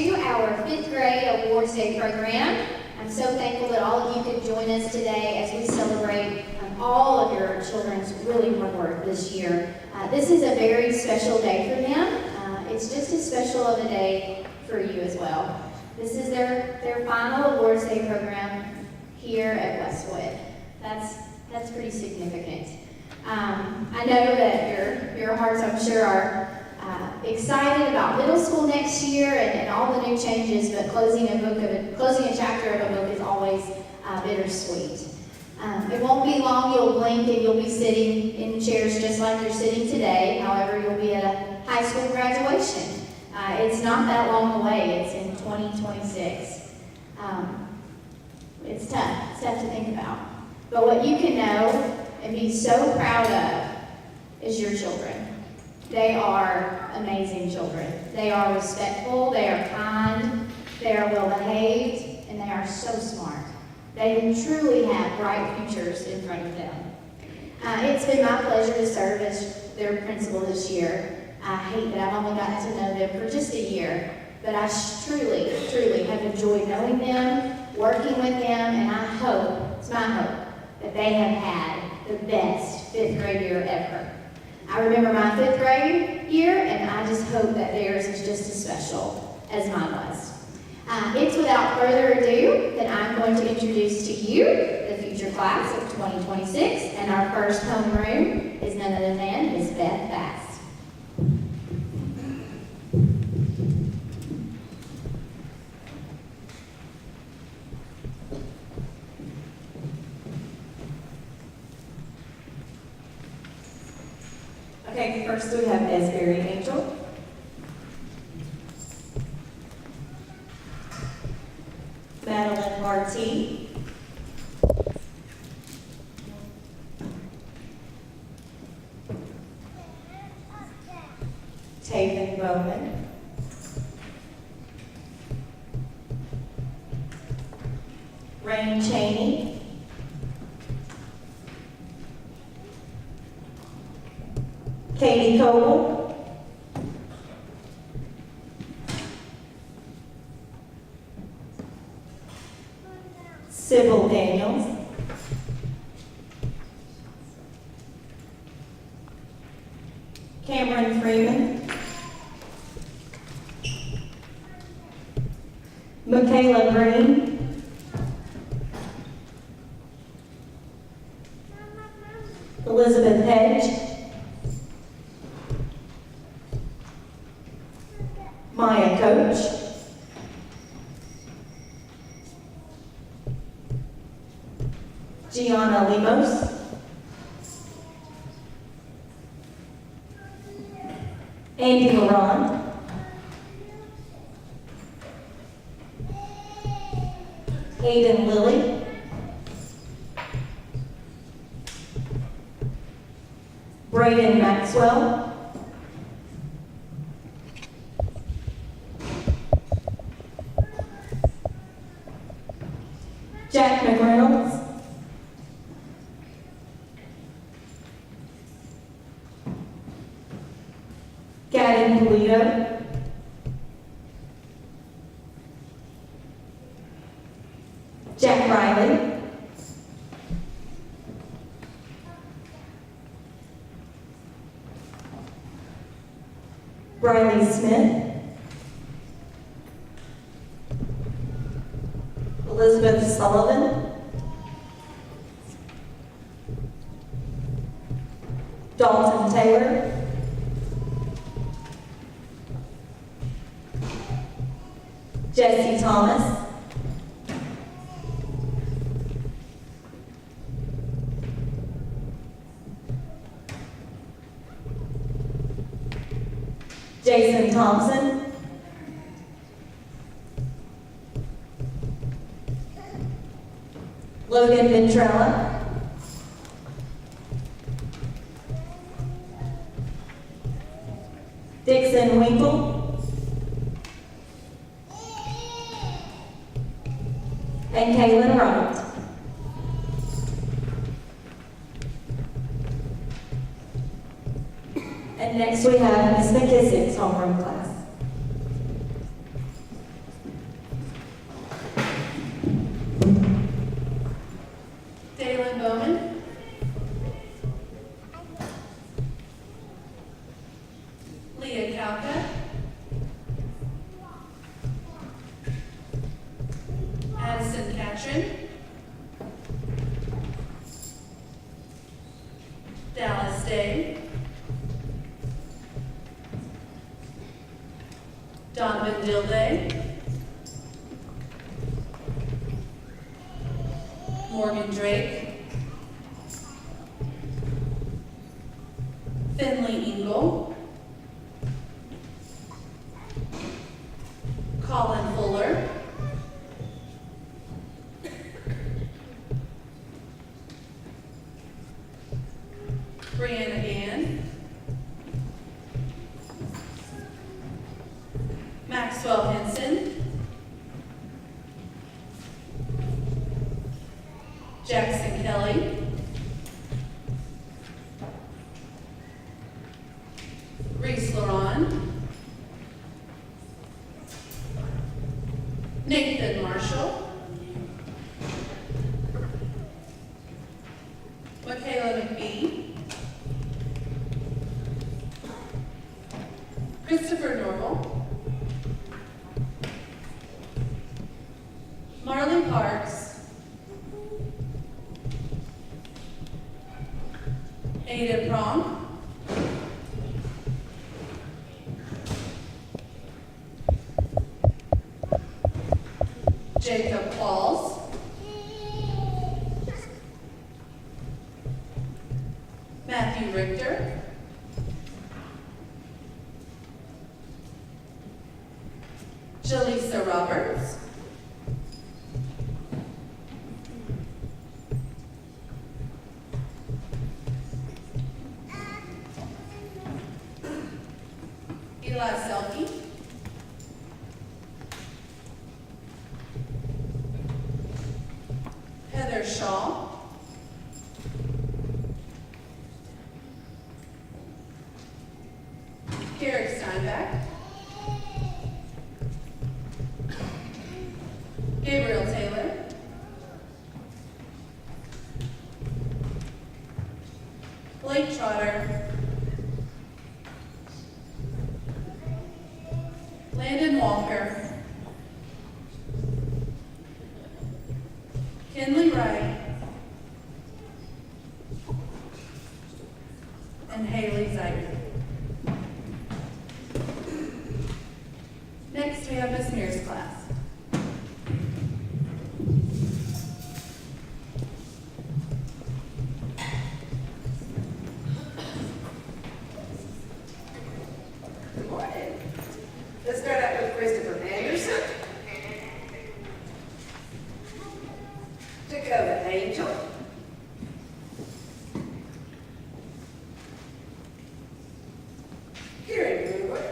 to our 5th grade Awards Day program. I'm so thankful that all of you could join us today as we celebrate all of your children's really hard work this year. This is a very special day for them. It's just as special of a day for you as well. This is their final Awards Day program here at Westwood. That's pretty significant. I know that your hearts, I'm sure, are excited about middle school next year and all the new changes, but closing a chapter of a book is always bittersweet. It won't be long, you'll blink and you'll be sitting in chairs just like you're sitting today. However, you'll be at a high school graduation. It's not that long away, it's in 2026. It's tough to think about. But what you can know and be so proud of is your children. They are amazing children. They are respectful, they are kind, they are well behaved, and they are so smart. They truly have bright futures in front of them. It's been my pleasure to serve as their principal this year. I hate that I've only gotten to know them for just a year, but I truly have enjoyed knowing them, working with them, and I hope, it's my hope, that they have had the best 5th grade year ever. I remember my 5th grade year, and I just hope that theirs is just as special as mine was. It's without further ado that I'm going to introduce to you the future class of 2026, and our first homeroom is none other than Ms. Beth Bass. Okay, first we have Esberry Angel. Madeline Marti. Taven Bowman. Rain Cheney. Katie Coble. Sybil Daniels. Cameron Freeman. Michaela Green. Elizabeth Hedge. Maya Coach. Gianna Limos. Andy Laurent. Aiden Lilly. Braden Maxwell. Jack McReynolds. Gavin Polito. Jack Riley. Riley Smith. Elizabeth Sullivan. Dalton Taylor. Jesse Thomas. Jason Thompson. Logan Ventrella. Dixon Winkle. And Kaylin Wright. And next we have Ms. McKissick's homeroom class. Ketron, Dallas Day, Donovan Dilday, Morgan Drake, Finley Ingle, Colin Fuller, Brianna Gann, Maxwell Henson, Jackson Kelly, Reese Laron, Nathan Marshall, Michaela McBee, Christopher Norval, Marley Parks, Ada Prong, Jacob Pauls, Matthew Richter, Jaleesa Roberts, Eli Selke, Heather Shaw, Garrett Steinbeck, Gabriel Taylor, Blake Trotter, Landon Walker, Kinley Wright, and Haley Zeiger. Next, we have Miss Mears' class. Good morning. Let's start out with Christopher Anderson. Dakota Angel. Kieran Brewer.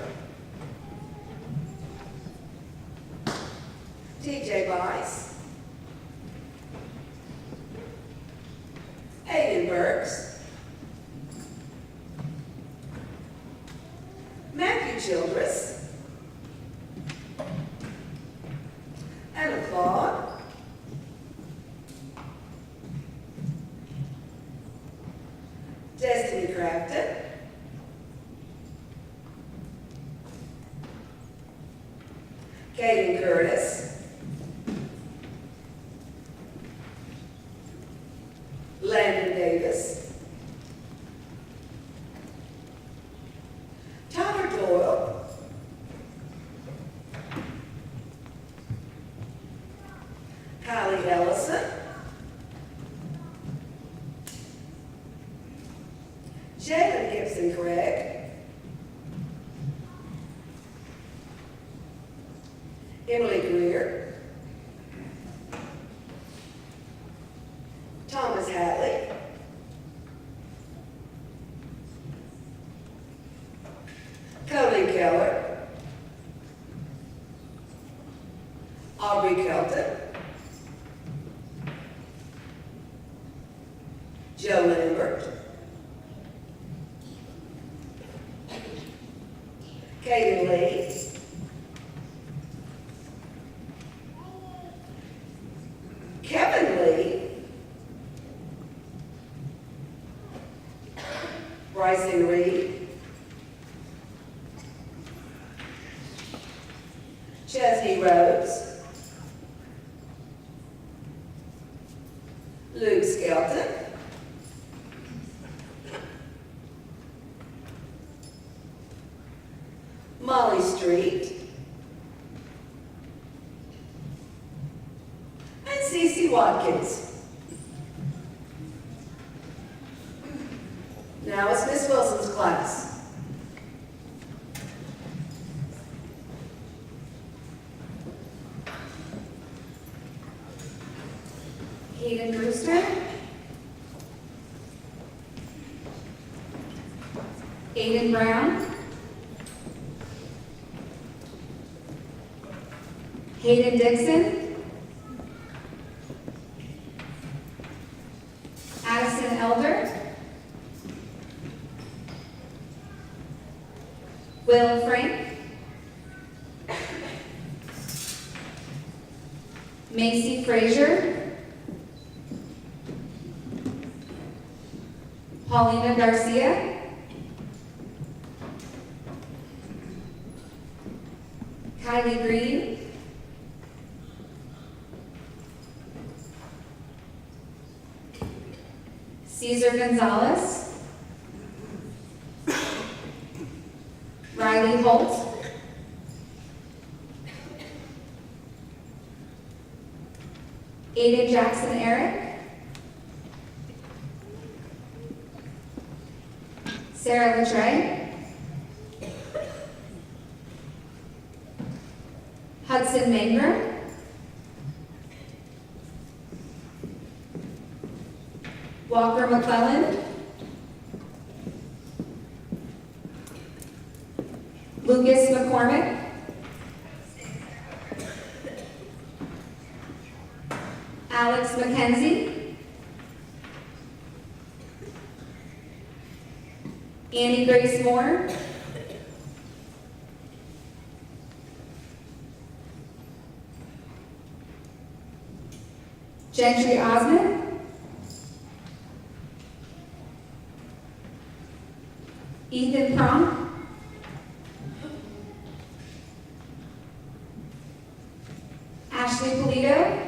TJ Bice. Aiden Burks. Matthew Childress. Anna Claude. Destiny Crafton. Kaden Curtis. Landon Davis. Tyler Doyle. Kylie Ellison. Jalen Gibson Craig. Emily Greer. Thomas Hatley. Colleen Keller. Aubrey Kelton. Joe Lambert. Kaden Lee. Kevin Lee. Bryson Reed. Chesney Rhodes. Luke Skelton, Molly Street, and Cece Watkins. Now it's Miss Wilson's class. Hayden Brewster, Aiden Brown, Hayden Dixon, Addison Elder, Will Frank, Macy Frazier, Paulina Garcia, Kylie Green, Cesar Gonzalez, Riley Holt, Aiden Jackson Eric, Sarah Latre, Hudson Mangrum, Walker McClellan, Lucas McCormick, Alex McKenzie, Annie Grace Moore, Gentry Osmond, Ethan Prom, Ashley Polito,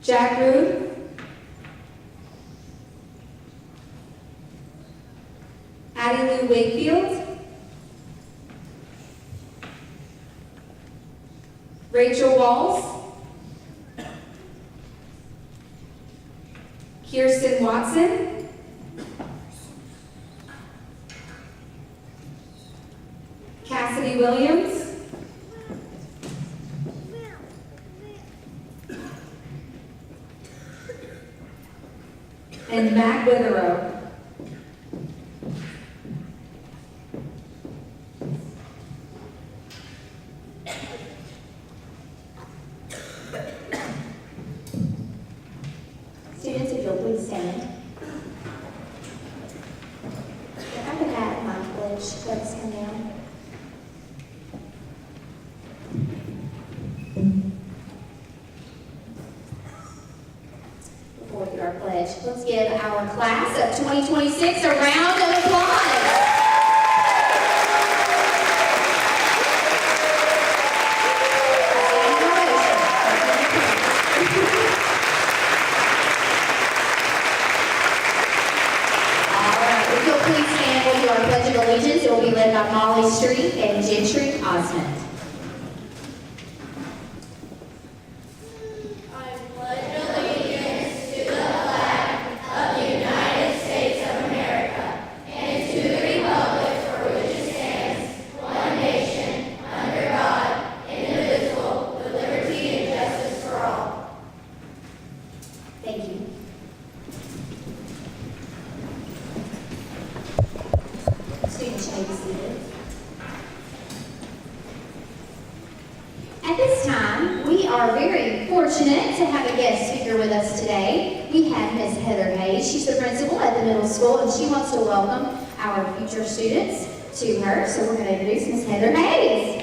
Jack Rude, Addie Lou Wakefield, Rachel Walls, Kirsten Watson, Cassidy Williams, and Matt Witherow. Students, if you'll please stand. If I could have my pledge, let's come down. Before we do our pledge, let's give our class of 2026 a round of applause. Please stand for your Pledge of Allegiance. It will be led by Molly Street and Gentry Osmond. Thank you. Students, you may be seated. At this time, we are very fortunate to have a guest speaker with us today. We have Miss Heather Hayes. She's the principal at the middle school, and she wants to welcome our future students to her. So we're going to introduce Miss Heather Hayes.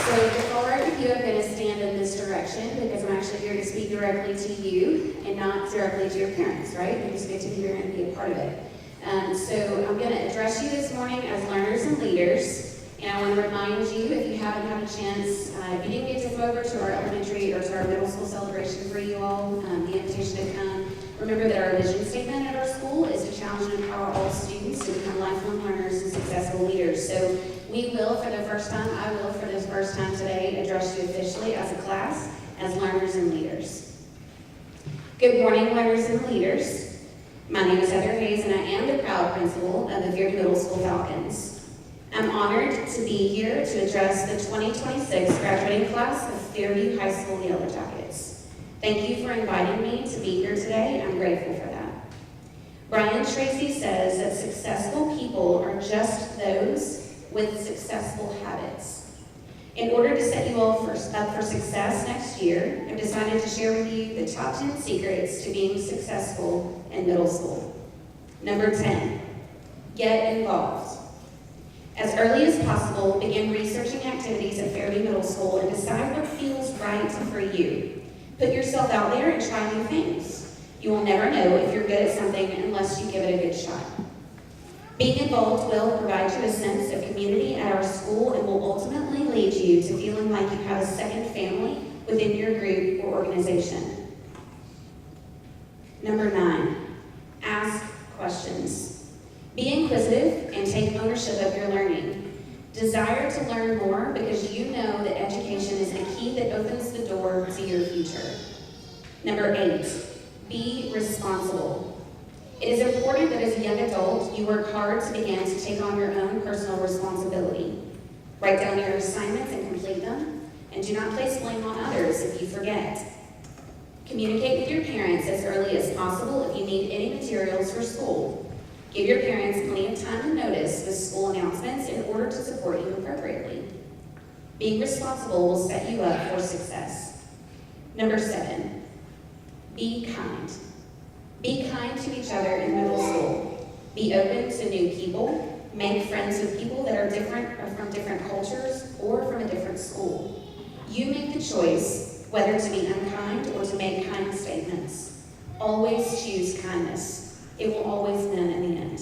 So before I begin, I'm going to stand in this direction because I'm actually here to speak directly to you and not directly to your parents, right? You just get to hear and be a part of it. So I'm going to address you this morning as learners and leaders, and I want to remind you, if you haven't had a chance, if you didn't get to come over to our elementary or to our middle school celebration for you all, the invitation to come, remember that our vision statement at our school is to challenge and empower all students to become lifelong learners and successful leaders. So we will, for the first time, I will, for the first time today, address you officially as a class, as learners and leaders. Good morning, learners and leaders. My name is Heather Hayes, and I am the proud principal of the Fairview Middle School Falcons. I'm honored to be here to address the 2026 graduating class of Fairview High School Yellow Jackets. Thank you for inviting me to be here today. I'm grateful for that. Brian Tracy says that successful people are just those with successful habits. In order to set you all up for success next year, I've decided to share with you the top 10 secrets to being successful in middle school. Number 10, get involved. As early as possible, begin researching activities at Fairview Middle School and decide what feels right for you. Put yourself out there and try new things. You will never know if you're good at something unless you give it a good shot. Being involved will provide you a sense of community at our school and will ultimately lead you to feeling like you have a second family within your group or organization. Number 9, ask questions. Be inquisitive and take ownership of your learning. Desire to learn more because you know that education is the key that opens the door to your future. Number 8, be responsible. It is important that as a young adult, you work hard to begin to take on your own personal responsibility. Write down your assignments and complete them, and do not place blame on others if you forget. Communicate with your parents as early as possible if you need any materials for school. Give your parents plenty of time to notice the school announcements in order to support you appropriately. Being responsible will set you up for success. Number 7, be kind. Be kind to each other in middle school. Be open to new people. Make friends with people that are different or from different cultures or from a different school. You make the choice whether to be unkind or to make kind statements. Always choose kindness. It will always win in the end.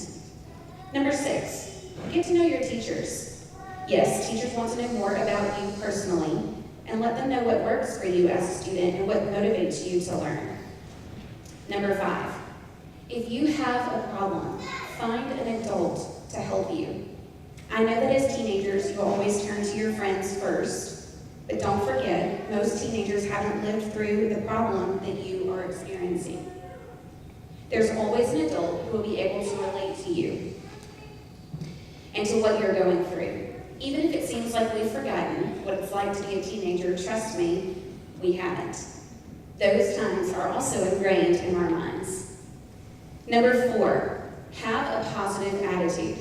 Number 6, get to know your teachers. Yes, teachers want to know more about you personally, and let them know what works for you as a student and what motivates you to learn. Number 5, if you have a problem, find an adult to help you. I know that as teenagers, you always turn to your friends first, but don't forget, most teenagers haven't lived through the problem that you are experiencing. There's always an adult who will be able to relate to you and to what you're going through. Even if it seems like we've forgotten what it's like to be a teenager, trust me, we haven't. Those times are also ingrained in our minds. Number 4, have a positive attitude.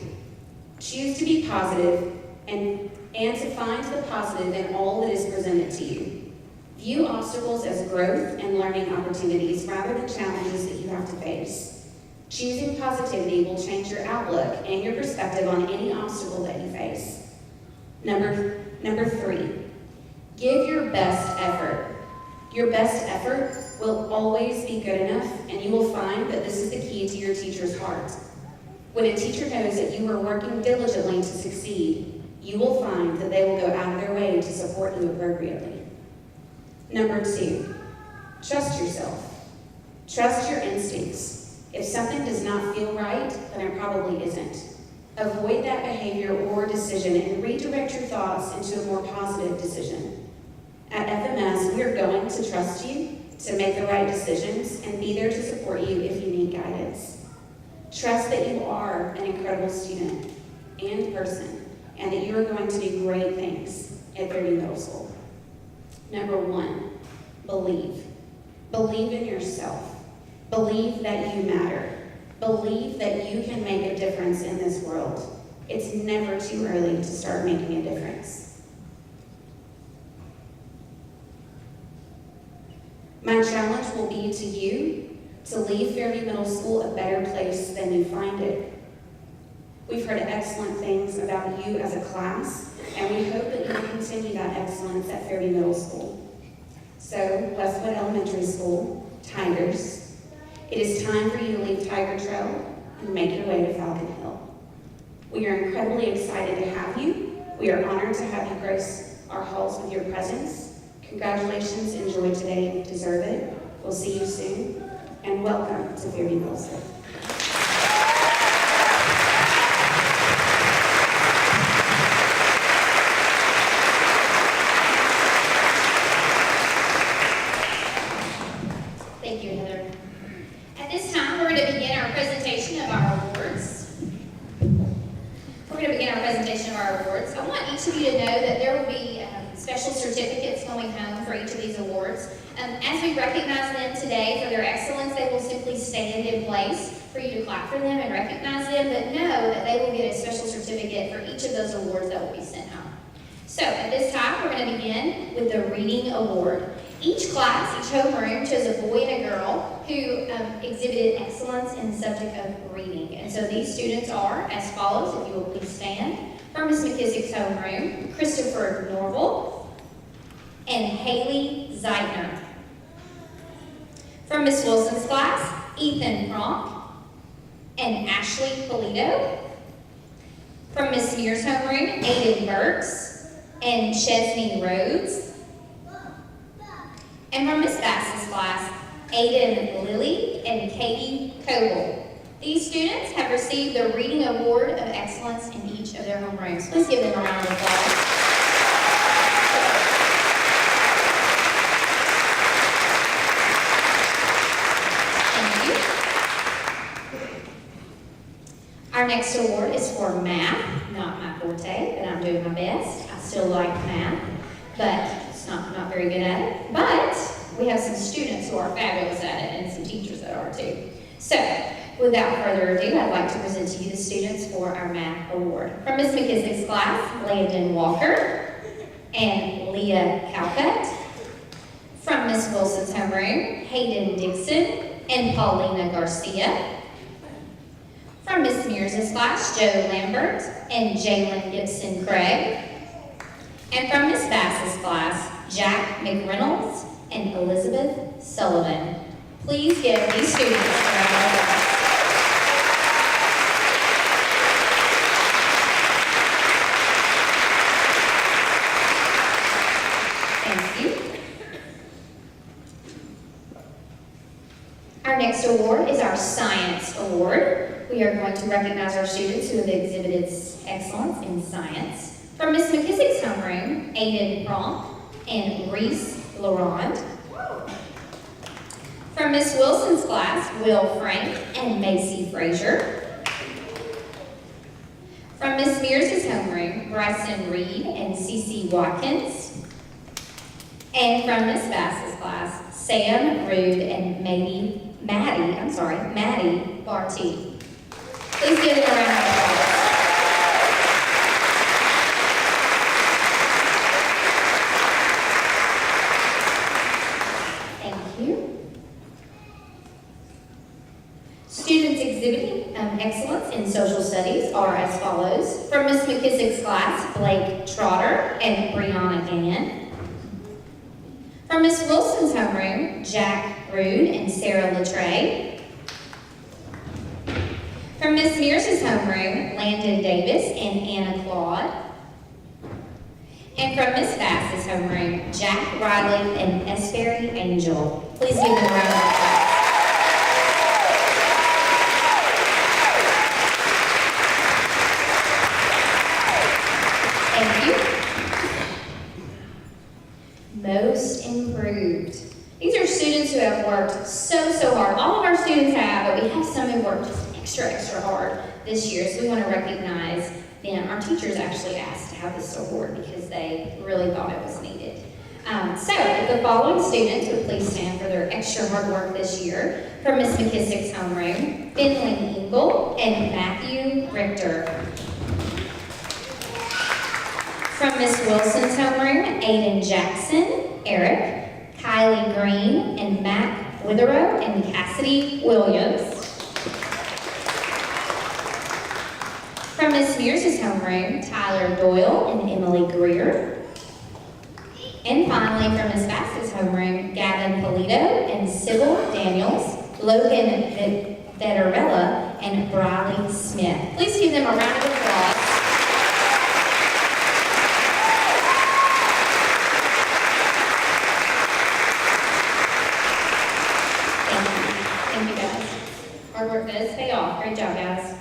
Choose to be positive and to find the positive in all that is presented to you. View obstacles as growth and learning opportunities rather than challenges that you have to face. Choosing positivity will change your outlook and your perspective on any obstacle that you face. Number 3, give your best effort. Your best effort will always be good enough, and you will find that this is the key to your teacher's heart. When a teacher knows that you are working diligently to succeed, you will find that they will go out of their way to support you appropriately. Number 2, trust yourself. Trust your instincts. If something does not feel right, then it probably isn't. Avoid that behavior or decision and redirect your thoughts into a more positive decision. At FMS, we are going to trust you to make the right decisions and be there to support you if you need guidance. Trust that you are an incredible student and person, and that you are going to do great things at Fairview Middle School. Number 1, believe. Believe in yourself. Believe that you matter. Believe that you can make a difference in this world. It's never too early to start making a difference. My challenge will be to you to leave Fairview Middle School a better place than you find it. We've heard excellent things about you as a class, and we hope that you will continue that excellence at Fairview Middle School. So, Westwood Elementary School, Tigers, it is time for you to leave Tiger Trail and make your way to Falcon Hill. We are incredibly excited to have you. We are honored to have you grace our halls with your presence. Congratulations, enjoy today, you deserve it. We'll see you soon, and welcome to Fairview Millsdale. Thank you, Heather. At this time, we're going to begin our presentation of our awards. I want each of you to know that there will be special certificates going home for each of these awards. As we recognize them today for their excellence, they will simply stand in place for you to clap for them and recognize them, but know that they will get a special certificate for each of those awards that will be sent home. So at this time, we're going to begin with the Reading Award. Each class, each homeroom, chose a boy and a girl who exhibited excellence in the subject of reading. And so these students are as follows, if you will please stand. From Miss McKissick's homeroom, Christopher Norval and Haley Zeitner. From Miss Wilson's class, Ethan Kronk and Ashley Polito. From Miss Mears' homeroom, Aiden Burks and Chesney Rhodes. And from Miss Bass's class, Aiden Lilly and Katie Coble. These students have received the Reading Award of Excellence in each of their homerooms. Please give them a round of applause. Thank you. Our next award is for math. Not my forte, but I'm doing my best. I still like math, but not very good at it, but we have some students who are fabulous at it and some teachers that are too. So, without further ado, I'd like to present to you the students for our math award. From Miss McKissick's class, Landon Walker and Leah Calcutt. From Miss Wilson's homeroom, Hayden Dixon and Paulina Garcia. From Miss Mears' class, Joe Lambert and Jalen Gibson Craig. And from Miss Bass's class, Jack McReynolds and Elizabeth Sullivan. Please give these students a round of applause. Thank you. Our next award is our Science Award. We are going to recognize our students who have exhibited excellence in science. From Miss McKissick's homeroom, Aiden Kronk and Reese Laurent. From Miss Wilson's class, Will Frank and Macy Frazier. From Miss Mears' homeroom, Bryson Reed and Cece Watkins. And from Miss Bass's class, Sam Rude and Maddie Barty. Please give them a round of applause. Students exhibiting excellence in social studies are as follows. From Miss McKissick's class, Blake Trotter and Brianna Gann. From Miss Wilson's homeroom, Jack Rude and Sarah Latre. From Miss Mears' homeroom, Landon Davis and Anna Claude. And from Miss Bass's homeroom, Jack Riley and Esberry Angel. Please give them a round of applause. Thank you. Most improved. These are students who have worked so hard. All of our students have, but we have some who worked just extra hard this year, so we want to recognize them. Our teachers actually asked to have this award because they really thought it was needed. So, if the following students would please stand for their extra hard work this year. From Miss McKissick's homeroom, Finley Engel and Matthew Richter. From Miss Wilson's homeroom, Aiden Jackson, Eric, Kylie Green, and Matt Witherow and Cassidy Williams. From Miss Mears' homeroom, Tyler Doyle and Emily Greer. And finally, from Miss Bass's homeroom, Gavin Polito and Sybil Daniels, Logan Vetterella and Briley Smith. Please give them a round of applause. Thank you guys. Hard work does pay off. Great job, guys.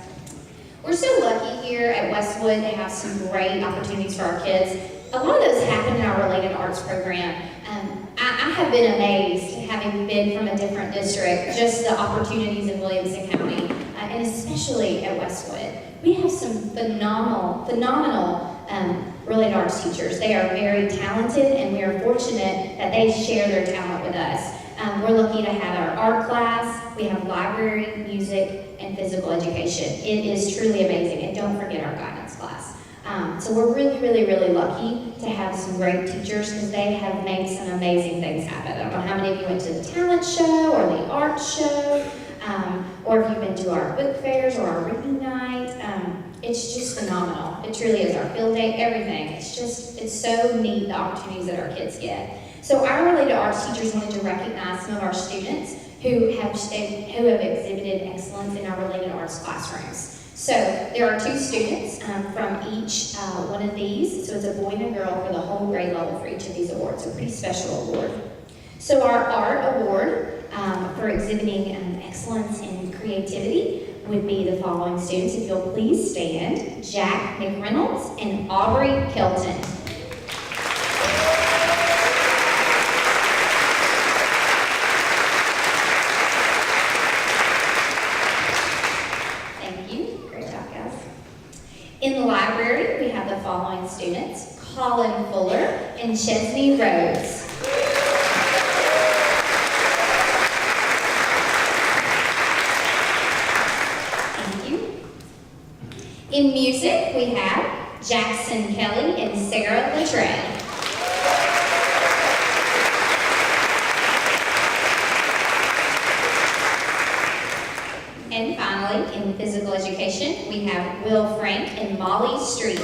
We're so lucky here at Westwood to have some great opportunities for our kids. A lot of those happen in our related arts program. I have been amazed, having been from a different district, just the opportunities in Williamson County, and especially at Westwood. We have some phenomenal related arts teachers. They are very talented, and we are fortunate that they share their talent with us. We're lucky to have our art class. We have library, music, and physical education. It is truly amazing, and don't forget our guidance class. So we're really lucky to have some great teachers because they have made some amazing things happen. I don't know how many of you went to the talent show or the art show, or if you've been to our book fairs or our reading night. It's just phenomenal. It truly is. Our field day, everything. It's so neat, the opportunities that our kids get. So our related arts teachers wanted to recognize some of our students who have exhibited excellence in our related arts classrooms. So there are 2 students from each one of these. So it's a boy and a girl for the whole grade level for each of these awards. A pretty special award. So our art award for exhibiting excellence in creativity would be the following students. If you'll please stand: Jack McReynolds and Aubrey Kelton. In the library, we have the following students: Colin Fuller and Chesney Rhodes. Thank you. In music, we have Jackson Kelly and Sarah Latre. And finally, in physical education, we have Will Frank and Molly Street.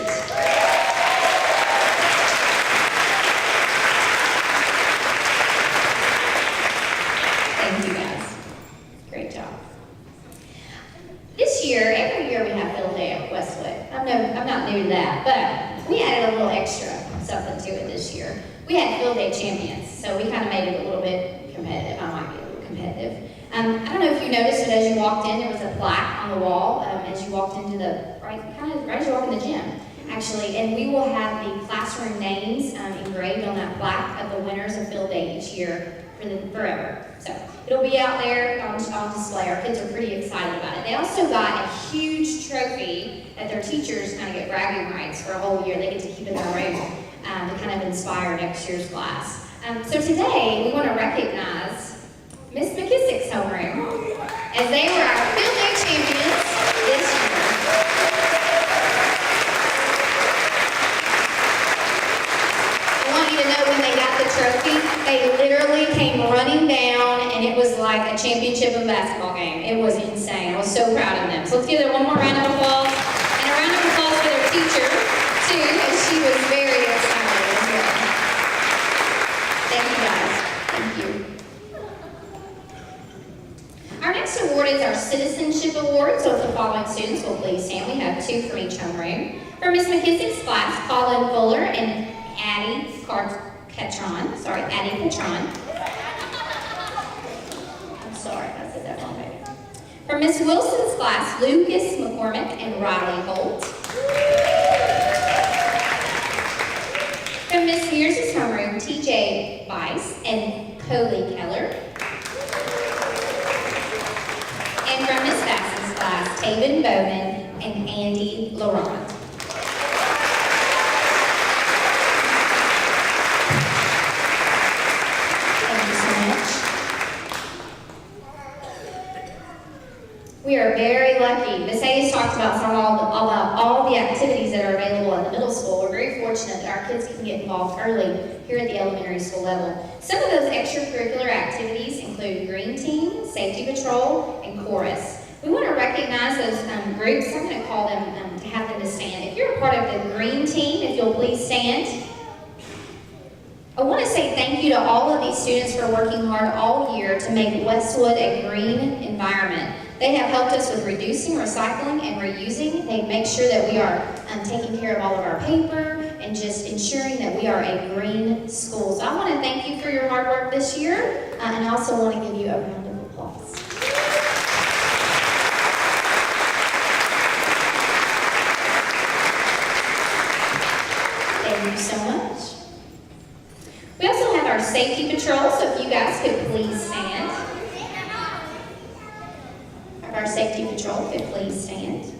Thank you guys. Great job. This year, every year we have field day at Westwood. I'm not new to that, but we added a little extra something to it this year. We had field day champions, so we kind of made it a little bit competitive. I might be a little competitive. I don't know if you noticed, but as you walked in, there was a plaque on the wall as you walked into right as you walk in the gym, actually. And we will have the classroom names engraved on that plaque of the winners of field day each year forever. So it'll be out there on display. Our kids are pretty excited about it. They also got a huge trophy that their teachers kind of get bragging rights for a whole year. They get to keep in their room to kind of inspire next year's class. So today we want to recognize Miss McKissick's homeroom, as they were our field day champions this year. I want you to know, when they got the trophy, they literally came running down, and it was like a championship of a basketball game. It was insane. I was so proud of them. So let's give them one more round of applause, and a round of applause for their teacher, too, as she was very excited as well. Thank you, guys. Thank you. Our next award is our Citizenship Award, so if the following students will please stand. We have 2 from each homeroom. For Miss McKissick's class, Colin Fuller and Addie Patron. I'm sorry if I said that wrong, baby. For Miss Wilson's class, Lucas McCormick and Riley Holt. From Miss Mears' homeroom, TJ Weiss and Coley Keller. And from Miss Basson's class, Taven Bowman and Andy Laurent. Thank you so much. We are very lucky. Miss Hayes talked about all the activities that are available at the middle school. We're very fortunate that our kids can get involved early here at the elementary school level. Some of those extracurricular activities include Green Team, Safety Patrol, and Chorus. We want to recognize those groups. I'm going to call them to have them to stand. If you're a part of the Green Team, if you'll please stand. I want to say thank you to all of these students for working hard all year to make Westwood a green environment. They have helped us with reducing, recycling, and reusing. They make sure that we are taking care of all of our paper and just ensuring that we are a green school. So I want to thank you for your hard work this year, and I also want to give you a round of applause. Thank you so much. We also have our safety patrol, so if you guys could please stand. Our safety patrol could please stand.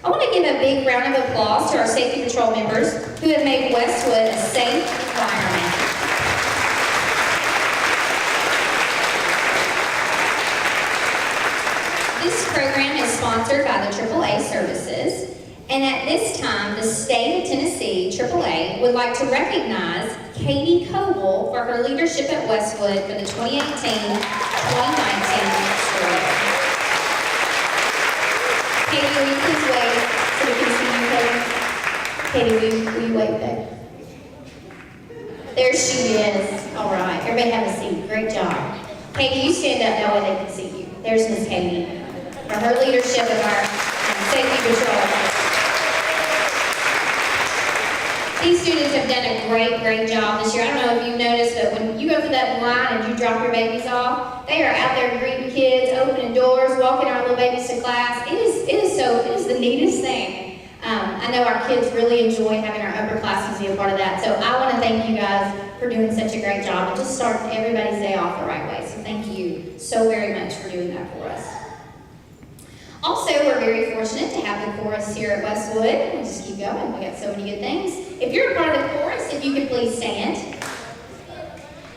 I want to give a big round of applause to our safety patrol members who have made Westwood a safe environment. This program is sponsored by the AAA services, and at this time, the state of Tennessee AAA would like to recognize Katie Coble for her leadership at Westwood for the 2018-2019 school year. Katie, will you please wave so we can see you, Katie? Katie, will you wave back? There she is. All right, everybody have a seat. Great job. Katie, you stand up that way they can see you. There's Miss Katie for her leadership of our safety patrol. These students have done a great job this year. I don't know if you've noticed, but when you go through that line and you drop your babies off, they are out there greeting kids, opening doors, walking our little babies to class. It is the neatest thing. I know our kids really enjoy having our upperclassmen be a part of that. So I want to thank you guys for doing such a great job and just starting everybody's day off the right way. So thank you so very much for doing that for us. Also, we're very fortunate to have the chorus here at Westwood. We'll just keep going. We got so many good things. If you're a part of the chorus, if you could please stand.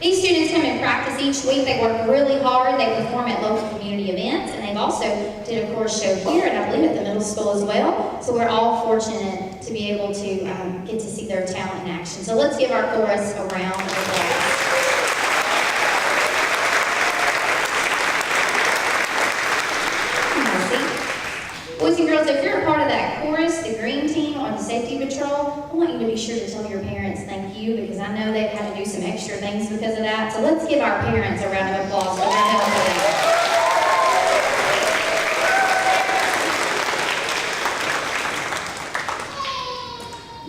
These students come and practice each week. They work really hard. They perform at local community events, and they've also did a chorus show here, and I believe at the middle school as well. So we're all fortunate to be able to get to see their talent in action. So let's give our chorus a round of applause. Boys and girls, if you're a part of that chorus, the green team, or the safety patrol, I want you to be sure to tell your parents thank you, because I know they've had to do some extra things because of that. So let's give our parents a round of applause for their help with that.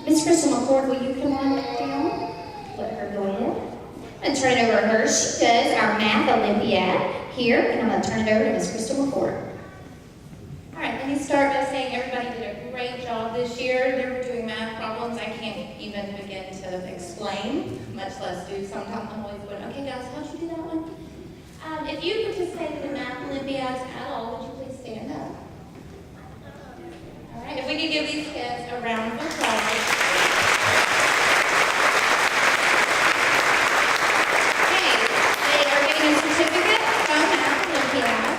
Miss Crystal McCord, will you come on down? Let her go ahead. I'm going to turn it over to her. She does our math Olympiad here, and I'm going to turn it over to Miss Crystal McCord. All right, let me start by saying everybody did a great job this year. They were doing math problems I can't even begin to explain, much less do. Sometimes I'm always going, okay guys, how'd you do that one? If you participated in math Olympiads at all, would you please stand up? All right, if we could give these kids a round of applause. Okay, they are getting a certificate from Math Olympiad,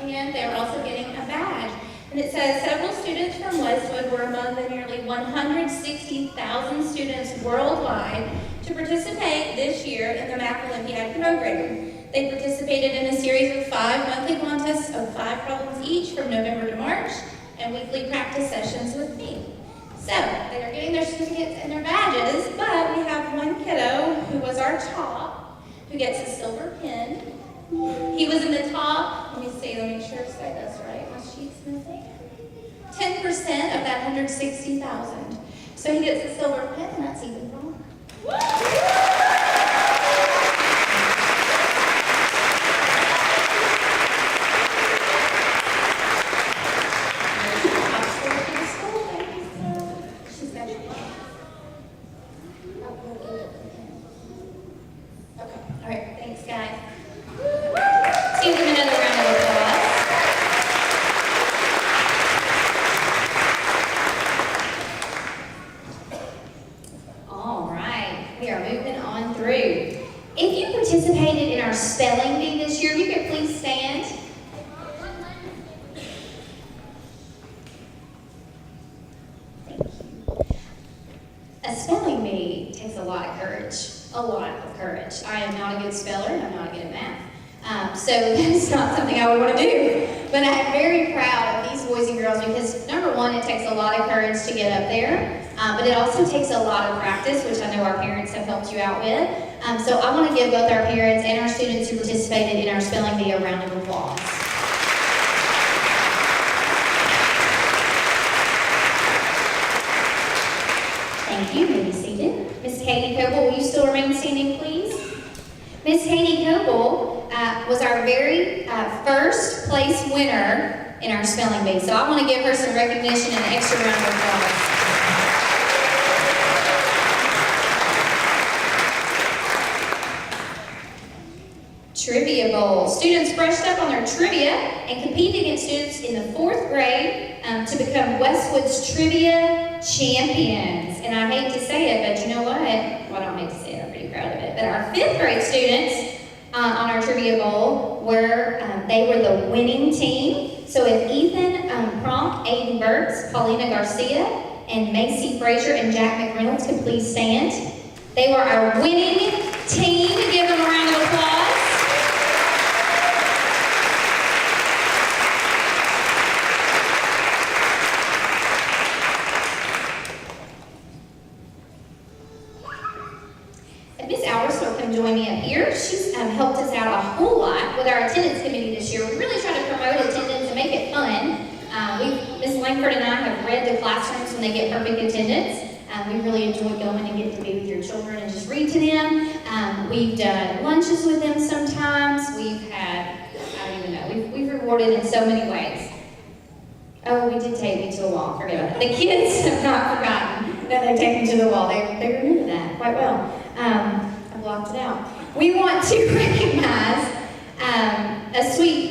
and they're also getting a badge. And it says several students from Westwood were among the nearly 160,000 students worldwide to participate this year in the Math Olympiad program. They participated in a series of 5 monthly contests of 5 problems each from November to March, and weekly practice sessions with me. So they are getting their certificates and their badges, but we have one kiddo who was our top, who gets a silver pin. He was in the top, let me see, let me make sure to say this right, my sheet's missing. 10% of that 160,000. So he gets a silver pin, and that's even wrong. She's got your okay, all right, thanks guys. Let's give them another round of applause. All right, we are moving on through. If you participated in our spelling bee this year, you could please stand. Thank you. A spelling bee takes a lot of courage. A lot of courage. I am not a good speller, and I'm not good at math. So that's not something I would want to do. But I'm very proud of these boys and girls because, number one, it takes a lot of courage to get up there. But it also takes a lot of practice, which I know our parents have helped you out with. So I want to give both our parents and our students who participated in our spelling bee a round of applause. Katie Coble. Will you still remain standing, please? Miss Katie Coble was our very first place winner in our spelling bee. So I want to give her some recognition and an extra round of applause. Trivia Bowl. Students brushed up on their trivia and competed against students in the 4th grade to become Westwood's trivia champions. And I hate to say it, but you know what? Well, I don't hate to say it, I'm pretty proud of it. But our 5th grade students on our Trivia Bowl they were the winning team. So if Ethan Pronk, Aiden Burks, Paulina Garcia, and Macy Frazier and Jack McReynolds could please stand. They were our winning team. Give them a round of applause. Join me up here. She's helped us out a whole lot with our attendance committee this year. We really try to promote attendance and make it fun. Ms. Langford and I have read the classrooms when they get perfect attendance. We really enjoy going and getting to be with your children and just read to them. We've done lunches with them sometimes. We've had, I don't even know, we've rewarded in so many ways. Oh, we did take me to the wall. Forget about that. The kids have not forgotten that they take me to the wall. They remember that quite well. Blocked it out. We want to recognize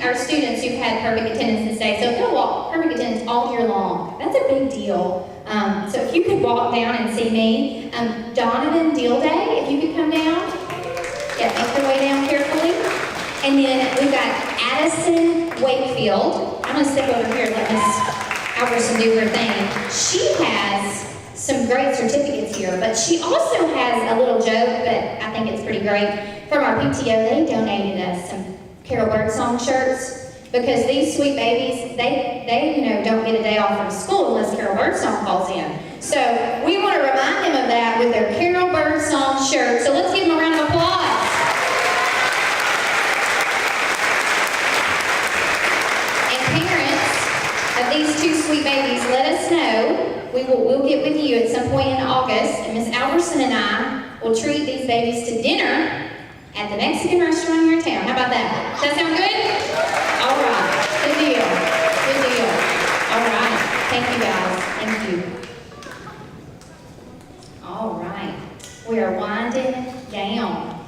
our students who've had perfect attendance this day. So they'll walk perfect attendance all year long. That's a big deal. So if you could walk down and see me. Donovan Dealday, if you could come down. Yeah, make your way down carefully. And then we've got Addison Wakefield. I'm going to step over here and let Miss Alberson do her thing. She has some great certificates here, but she also has a little joke, but I think it's pretty great. From our PTO, they donated us some Carol Birdsong shirts because these sweet babies, they don't get a day off from school unless Carol Birdsong calls in. So we want to remind them of that with their Carol Birdsong shirt. So let's give them a round of applause. And parents of these 2 sweet babies, let us know. We'll get with you at some point in August, and Miss Alberson and I will treat these babies to dinner at the Mexican restaurant here in town. How about that? Does that sound good? All right. Good deal. Good deal. All right. Thank you, guys. Thank you. All right. We are winding down.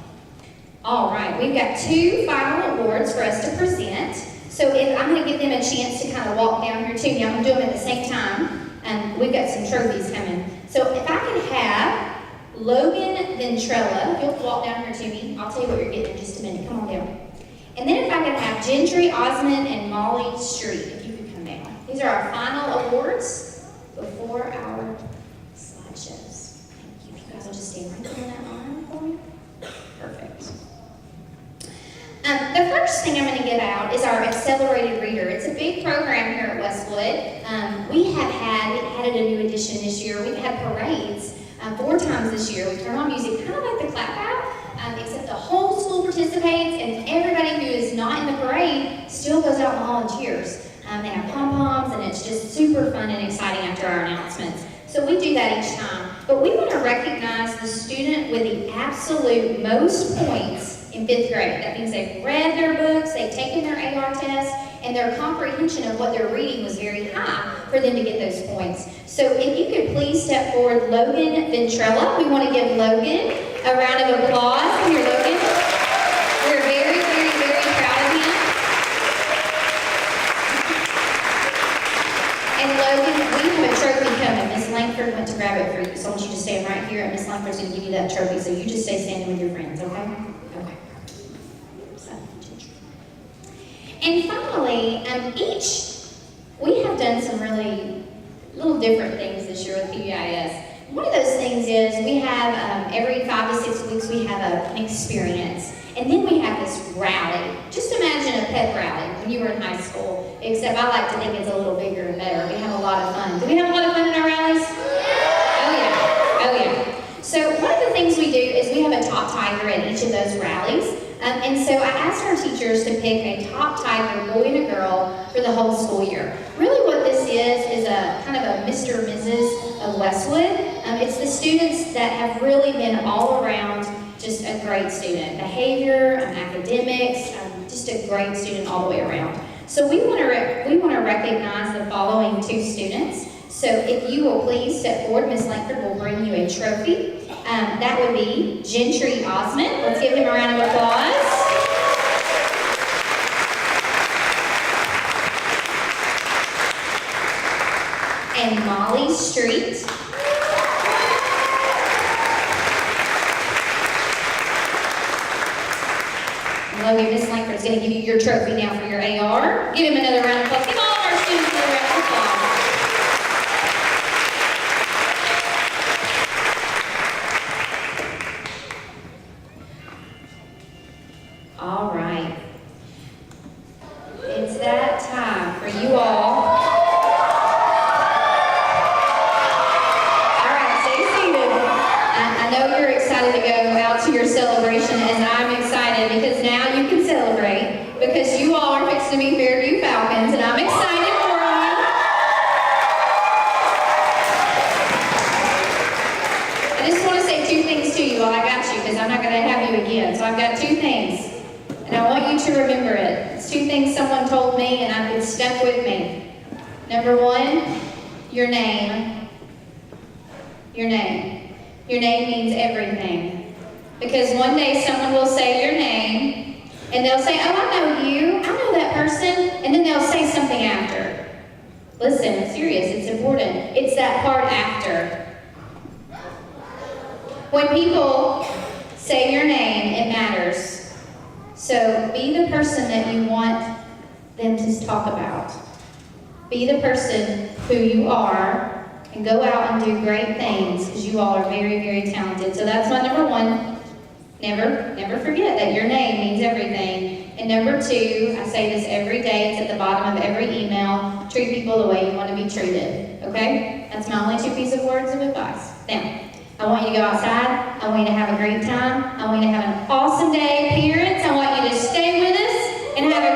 All right. We've got 2 final awards for us to present. So I'm going to give them a chance to kind of walk down here too. Now I'm going to do them at the same time. And we've got some trophies coming. So if I could have Logan Ventrella, you'll walk down here to me. I'll tell you what you're getting in just a minute. Come on down. And then if I could have Gentry Osmond and Molly Street, if you could come down. These are our final awards before our slideshows. Thank you. You guys will just stay right there on that line for me. Perfect. The first thing I'm going to give out is our Accelerated Reader. It's a big program here at Westwood. We added a new edition this year. We've had parades 4 times this year. We turn on music, kind of like the clap out, except the whole school participates, and everybody who is not in the parade still goes out and volunteers. They have pom-poms, and it's just super fun and exciting after our announcements. So we do that each time. But we want to recognize the student with the absolute most points in 5th grade. That means they've read their books, they've taken their AR test, and their comprehension of what they're reading was very high for them to get those points. So if you could please step forward, Logan Ventrella. We want to give Logan a round of applause. Come here, Logan. We're very, very, very proud of him. And Logan, we have a trophy coming. Miss Langford went to grab it for you, so I want you to stand right here, and Miss Langford's going to give you that trophy, so you just stay standing with your friends, okay? And finally, we have done some really little different things this year with PBIS. One of those things is we have, every 5 to 6 weeks, we have an experience. And then we have this rally. Just imagine a pep rally when you were in high school, except I like to think it's a little bigger and better. We have a lot of fun. Do we have a lot of fun in our rallies? Oh yeah, oh yeah. So one of the things we do is we have a top tiger at each of those rallies. And so I asked our teachers to pick a top tiger, boy and a girl, for the whole school year. Really what this is a kind of a Mr. and Mrs. of Westwood. It's the students that have really been all around just a great student. Behavior, academics, just a great student all the way around. So we want to recognize the following two students. So if you will please step forward, Ms. Langford will bring you a trophy. That would be Gentry Osmond. Let's give him a round of applause. And Molly Street. Logan, Miss Langford's going to give you your trophy now for your AR. Give him another round of applause. Give all of our students another round of applause. All right. It's that time for you all. All right, stay seated. I know you're excited to go out to your celebration, and I'm excited because now you can celebrate because you all are fixing to be Fairview Falcons, and I'm excited for you. I just want to say two things to you while I got you because I'm not going to have you again. So I've got two things. And I want you to remember it. It's two things someone told me and I've been stuck with me. Number one, your name. Your name. Your name means everything. Because one day someone will say your name and they'll say, oh, I know you. I know that person. And then they'll say something after. Listen, it's serious. It's important. It's that part after. When people say your name, it matters. So be the person that you want them to talk about. Be the person who you are and go out and do great things because you all are very, very talented. So that's my number one. Never forget that your name means everything. And number two, I say this every day, it's at the bottom of every email, treat people the way you want to be treated. Okay? That's my only two pieces of words of advice. Now, I want you to go outside. I want you to have a great time. I want you to have an awesome day. Parents, I want you to stay with us and have a